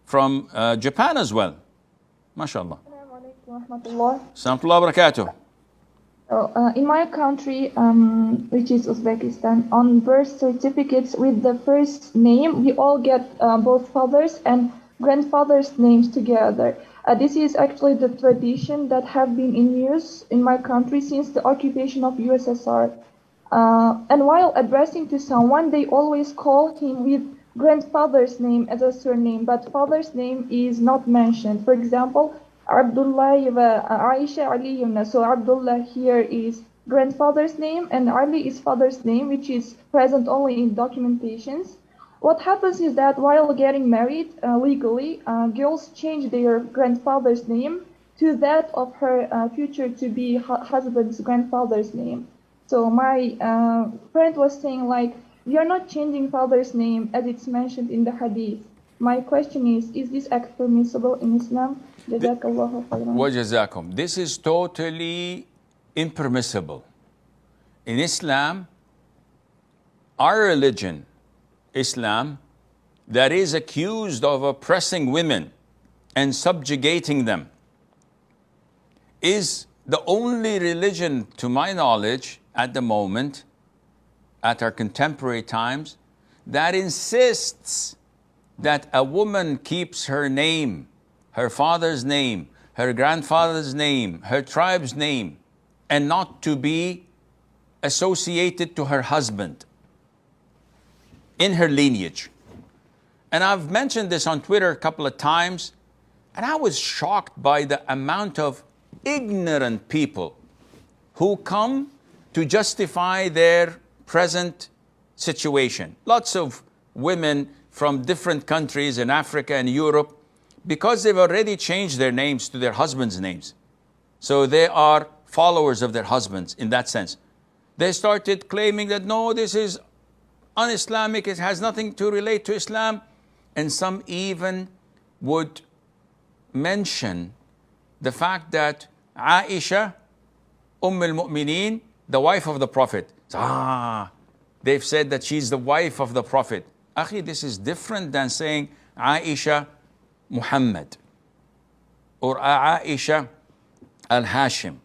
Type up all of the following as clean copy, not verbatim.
from Japan as well. MashaAllah. In my country, which is Uzbekistan, on birth certificates with the first name, we all get both father's and grandfather's names together. This is actually the tradition that have been in use in my country since the occupation of USSR. And while addressing to someone, they always call him with grandfather's name as a surname, but father's name is not mentioned. For example, Abdullah Aisha Aliyuna. So Abdullah here is grandfather's name and Ali is father's name, which is present only in documentations. What happens is that while getting married legally, girls change their grandfather's name to that of her future to be husband's grandfather's name. So my friend was saying, like, we are not changing father's name as it's mentioned in the hadith. My question is this act permissible in Islam? Jazakallahu khairan. Wa jazakum. This is totally impermissible. In Islam, our religion, Islam, that is accused of oppressing women and subjugating them, is the only religion, to my knowledge, at the moment, at our contemporary times, that insists that a woman keeps her name, her father's name, her grandfather's name, her tribe's name, and not to be associated to her husband in her lineage. And I've mentioned this on Twitter a couple of times, and I was shocked by the amount of ignorant people who come to justify their present situation. Lots of women from different countries in Africa and Europe, because they've already changed their names to their husbands' names. So they are followers of their husbands in that sense. They started claiming that, no, this is un-Islamic, it has nothing to relate to Islam. And some even would mention the fact that Aisha, al-Mu'mineen, the wife of the Prophet. They've said that she's the wife of the Prophet. Akhi, this is different than saying Aisha Muhammad or Aisha al-Hashim,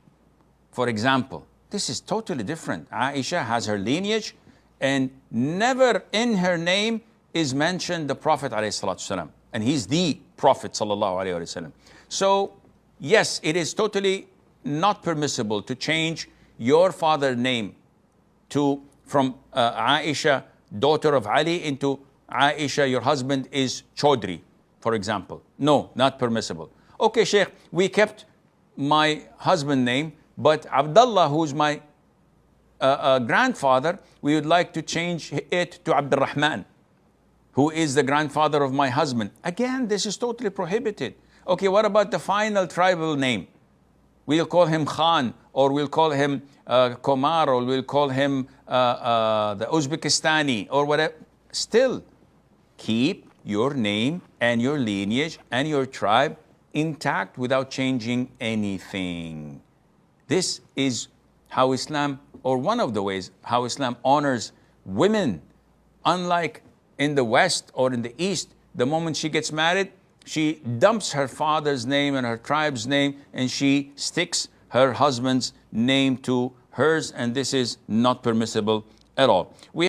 for example. This is totally different. Aisha has her lineage, and never in her name is mentioned the Prophet ﷺ, and he's the Prophet ﷺ. So yes, it is totally not permissible to change your father's name from Aisha, daughter of Ali, into Aisha, your husband is Chaudhry, for example. No, not permissible. Okay, Sheikh, we kept my husband's name, but Abdullah, who's my grandfather, we would like to change it to Abdul Rahman, who is the grandfather of my husband. Again, this is totally prohibited. Okay, what about the final tribal name? We'll call him Khan, or we'll call him Komar, or we'll call him the Uzbekistani, or whatever. Still, keep your name and your lineage and your tribe intact without changing anything. This is how Islam, or one of the ways how Islam honors women. Unlike in the West or in the East, the moment she gets married, she dumps her father's name and her tribe's name, and she sticks her husband's name to hers, and this is not permissible at all.